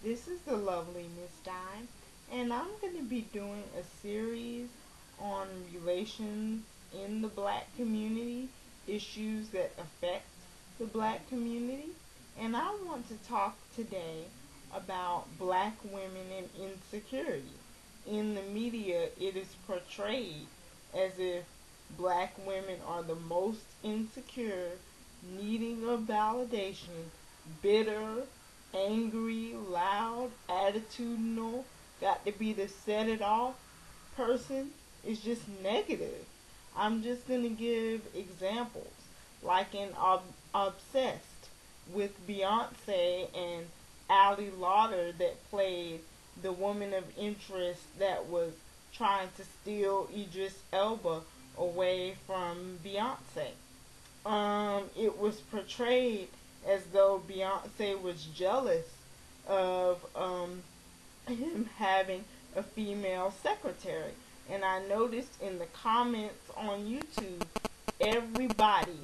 This is the lovely Miss Dime, and I'm going to be doing a series on relations in the black community, issues that affect the black community. And I want to talk today about black women and insecurity. In the media, it is portrayed as if black women are the most insecure, needing of validation, bitter, angry, loud, attitudinal, got to be the set it off person. Is just negative. I'm just going to give examples. Like in Obsessed with Beyonce and Ali Lauder that played the woman of interest that was trying to steal Idris Elba away from Beyonce. It was portrayed as though Beyonce was jealous of him having a female secretary. And I noticed in the comments on YouTube, everybody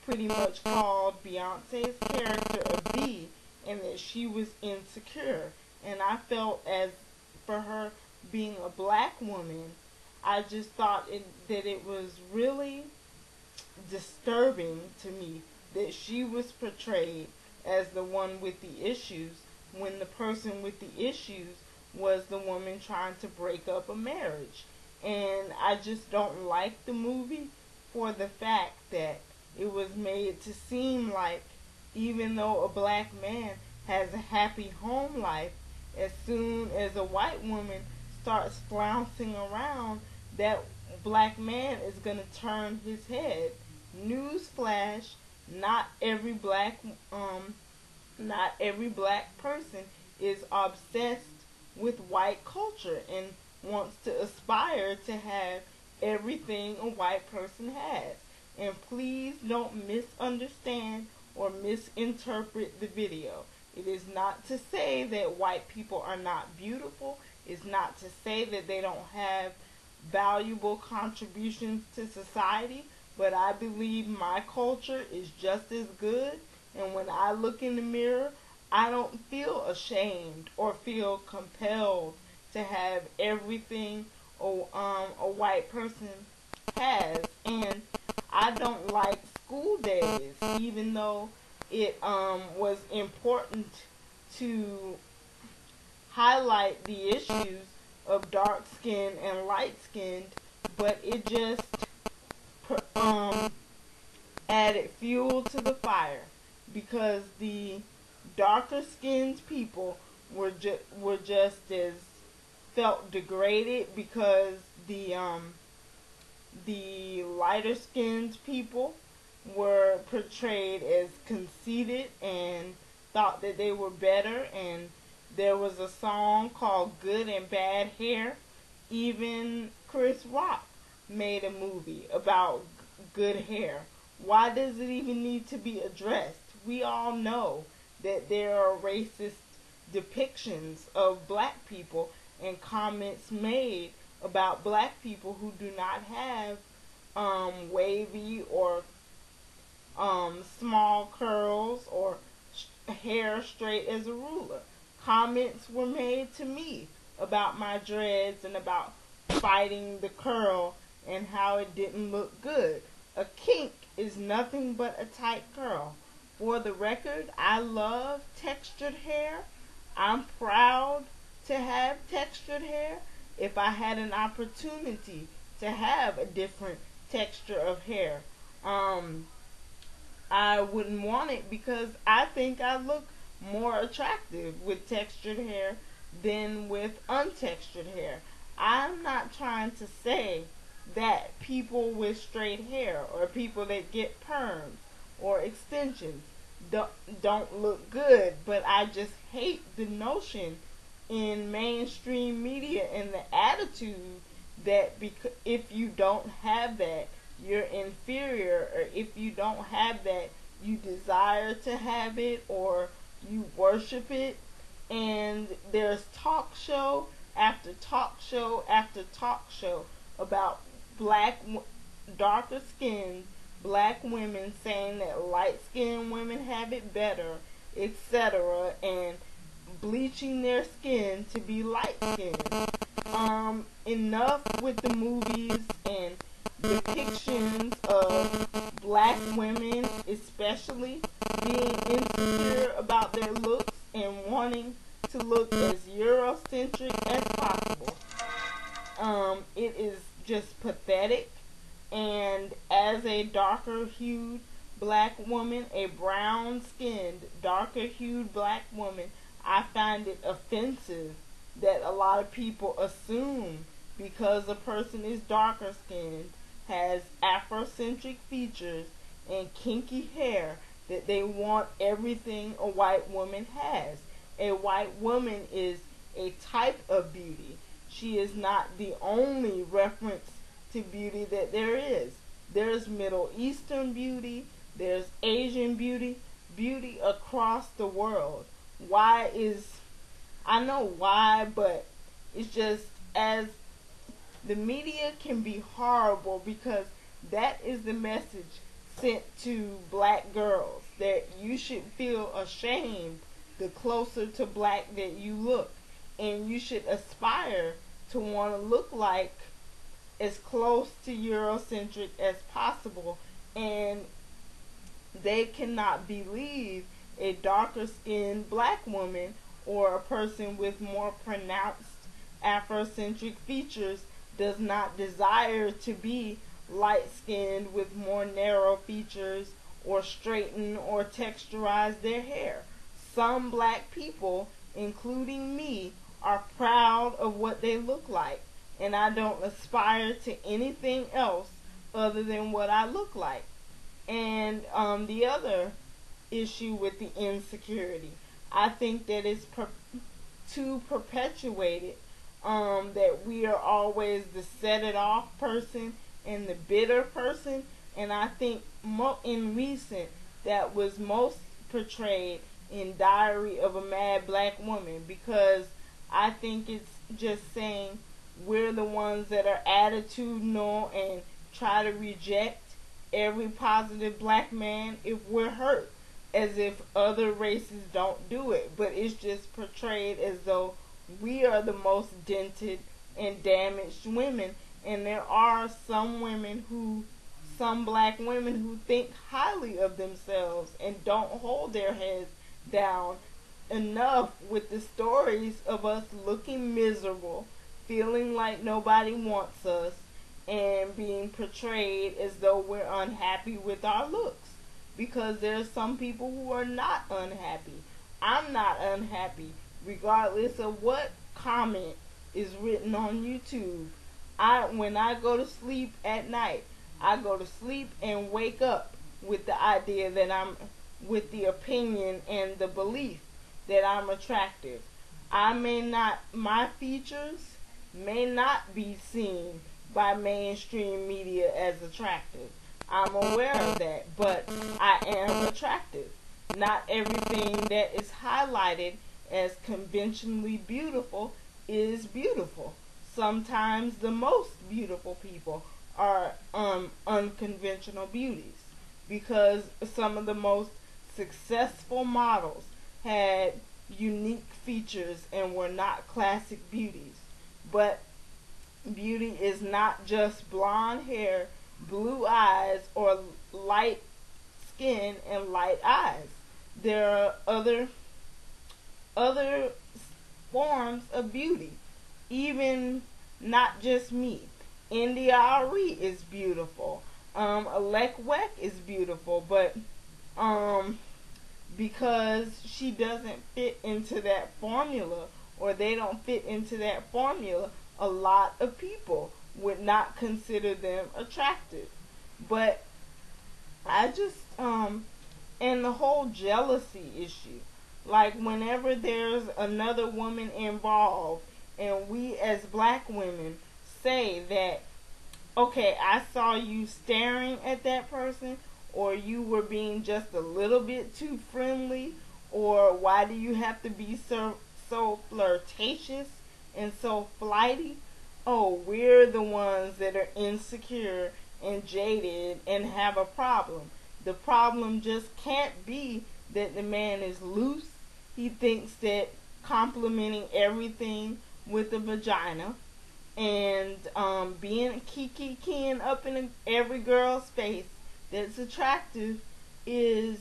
pretty much called Beyonce's character a B and that she was insecure. And I felt as for her being a black woman, I just thought that it was really disturbing to me that she was portrayed as the one with the issues when the person with the issues was the woman trying to break up a marriage. And I just don't like the movie for the fact that it was made to seem like even though a black man has a happy home life, as soon as a white woman starts flouncing around, that black man is going to turn his head. Newsflash: not every not every black person is obsessed with white culture and wants to aspire to have everything a white person has. And please don't misunderstand or misinterpret the video. It is not to say that white people are not beautiful. It's not to say that they don't have valuable contributions to society, but I believe my culture is just as good. And when I look in the mirror, I don't feel ashamed or feel compelled to have everything a white person has. And I don't like school days, even though it was important to highlight the issues of dark skin and light skinned, but it just um, added fuel to the fire because the darker skinned people were just as felt degraded because the lighter skinned people were portrayed as conceited and thought that they were better. And there was a song called Good and Bad Hair. Even Chris Rock made a movie about good hair. Why does it even need to be addressed? We all know that there are racist depictions of black people and comments made about black people who do not have wavy or small curls or hair straight as a ruler. Comments were made to me about my dreads and about fighting the curl and how it didn't look good. A kink is nothing but a tight curl. For the record, I love textured hair. I'm proud to have textured hair. If I had an opportunity to have a different texture of hair, I wouldn't want it because I think I look more attractive with textured hair than with untextured hair. I'm not trying to say that people with straight hair or people that get perms or extensions don't look good, but I just hate the notion in mainstream media and the attitude that if you don't have that, you're inferior, or if you don't have that, you desire to have it or you worship it. And there's talk show after talk show after talk show about black, darker skinned black women saying that light skinned women have it better, etc. And bleaching their skin to be light skinned. Enough with the movies and depictions of black women, especially being insecure about their looks and wanting to look as Eurocentric as possible. It is just pathetic. And as a darker hued black woman, a brown skinned, darker hued black woman, I find it offensive that a lot of people assume because a person is darker skinned, has Afrocentric features, and kinky hair that they want everything a white woman has. A white woman is a type of beauty. She is not the only reference to beauty that there is. There's Middle Eastern beauty, there's Asian beauty, beauty across the world. Why is, I know why, but it's just, as the media can be horrible, because that is the message sent to black girls, that you should feel ashamed the closer to black that you look, and you should aspire to want to look like as close to Eurocentric as possible. And they cannot believe a darker skinned black woman or a person with more pronounced Afrocentric features does not desire to be light skinned with more narrow features, or straighten or texturize their hair. Some black people, including me, are proud of what they look like, and I don't aspire to anything else other than what I look like. And the other issue with the insecurity, I think that it's too perpetuated, that we are always the set it off person and the bitter person. And I think in recent that was most portrayed in Diary of a Mad Black Woman, because I think it's just saying we're the ones that are attitudinal and try to reject every positive black man if we're hurt, as if other races don't do it. But it's just portrayed as though we are the most dented and damaged women. And there are some black women who think highly of themselves and don't hold their heads down enough with the stories of us looking miserable, feeling like nobody wants us, and being portrayed as though we're unhappy with our looks. Because there's some people who are not unhappy. I'm not unhappy, regardless of what comment is written on YouTube. When I go to sleep at night, I go to sleep and wake up with the idea that with the opinion and the belief that I'm attractive. My features may not be seen by mainstream media as attractive. I'm aware of that, but I am attractive. Not everything that is highlighted as conventionally beautiful is beautiful. Sometimes the most beautiful people are unconventional beauties, because some of the most successful models had unique features and were not classic beauties. But beauty is not just blonde hair, blue eyes, or light skin and light eyes. There are other forms of beauty. Even not just me. India Ari is beautiful. Alek Wek is beautiful, but because she doesn't fit into that formula, or they don't fit into that formula, a lot of people would not consider them attractive. But I just and the whole jealousy issue, like whenever there's another woman involved and we as black women say that, okay, I saw you staring at that person, or you were being just a little bit too friendly, or why do you have to be so flirtatious and so flighty? Oh, we're the ones that are insecure and jaded and have a problem. The problem just can't be that the man is loose. He thinks that complimenting everything with a vagina, and being keying up in every girl's face that's attractive is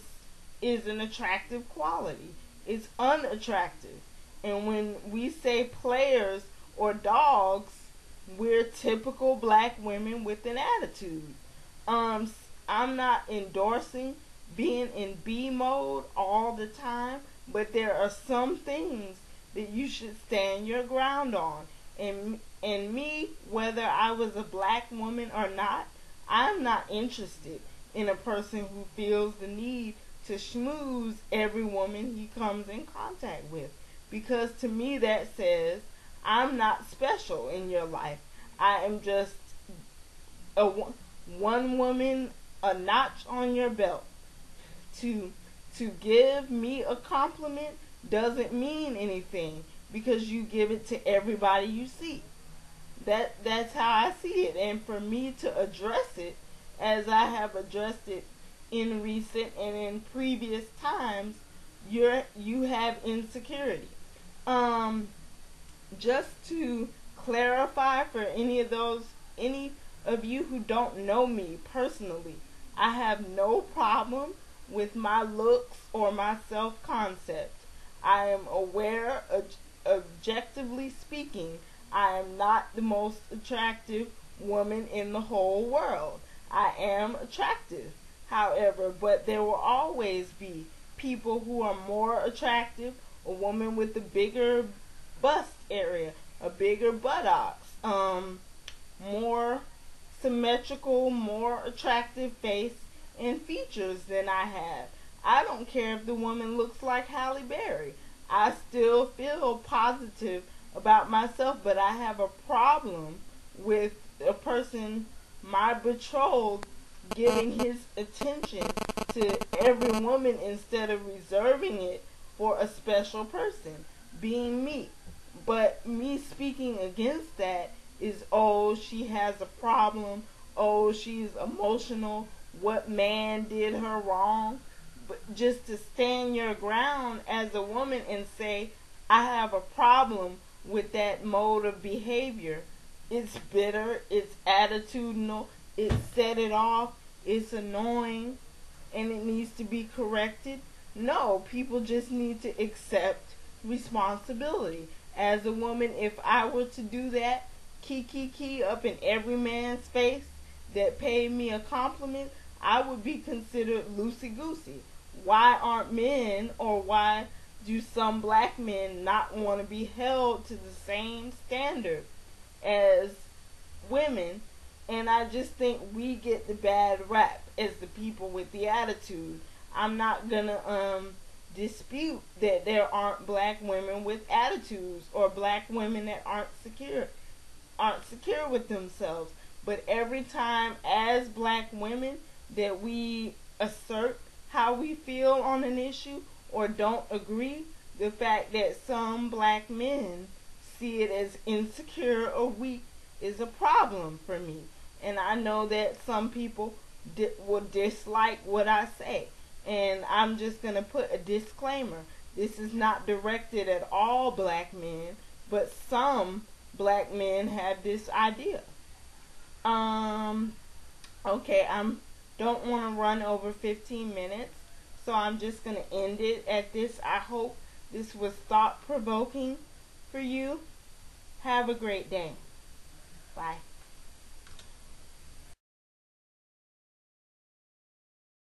an attractive quality. It's unattractive. And when we say players or dogs, we're typical black women with an attitude. Um, I'm not endorsing being in B mode all the time, but there are some things that you should stand your ground on. And me, whether I was a black woman or not, I'm not interested in a person who feels the need to schmooze every woman he comes in contact with. Because to me that says I'm not special in your life. I am just a one woman, a notch on your belt. To give me a compliment doesn't mean anything because you give it to everybody you see. That's how I see it. And for me to address it as I have addressed it in recent and in previous times, you have insecurity. Um just to clarify for any of you who don't know me personally, I have no problem with my looks or my self-concept. I am aware, objectively speaking, I am not the most attractive woman in the whole world. I am attractive, however, but there will always be people who are more attractive. A woman with a bigger bust area, a bigger buttocks, more symmetrical, more attractive face and features than I have. I don't care if the woman looks like Halle Berry. I still feel positive about myself, but I have a problem with a person, my betrothed, giving his attention to every woman instead of reserving it for a special person, being me. But me speaking against that is, oh, she has a problem, oh, she's emotional, what man did her wrong. But just to stand your ground as a woman and say, I have a problem with that mode of behavior. It's bitter, it's attitudinal, it set it off, it's annoying, and it needs to be corrected. No, people just need to accept responsibility. As a woman, if I were to do that, key up in every man's face that paid me a compliment, I would be considered loosey-goosey. Why aren't men, or why do some black men not want to be held to the same standard as women? And I just think we get the bad rap as the people with the attitude. I'm not gonna dispute that there aren't black women with attitudes or black women that aren't secure with themselves. But every time as black women that we assert how we feel on an issue or don't agree, the fact that some black men see it as insecure or weak is a problem for me. And I know that some people will dislike what I say. And I'm just going to put a disclaimer. This is not directed at all black men, but some black men have this idea. Okay, don't want to run over 15 minutes, so I'm just going to end it at this. I hope this was thought-provoking for you. Have a great day. Bye.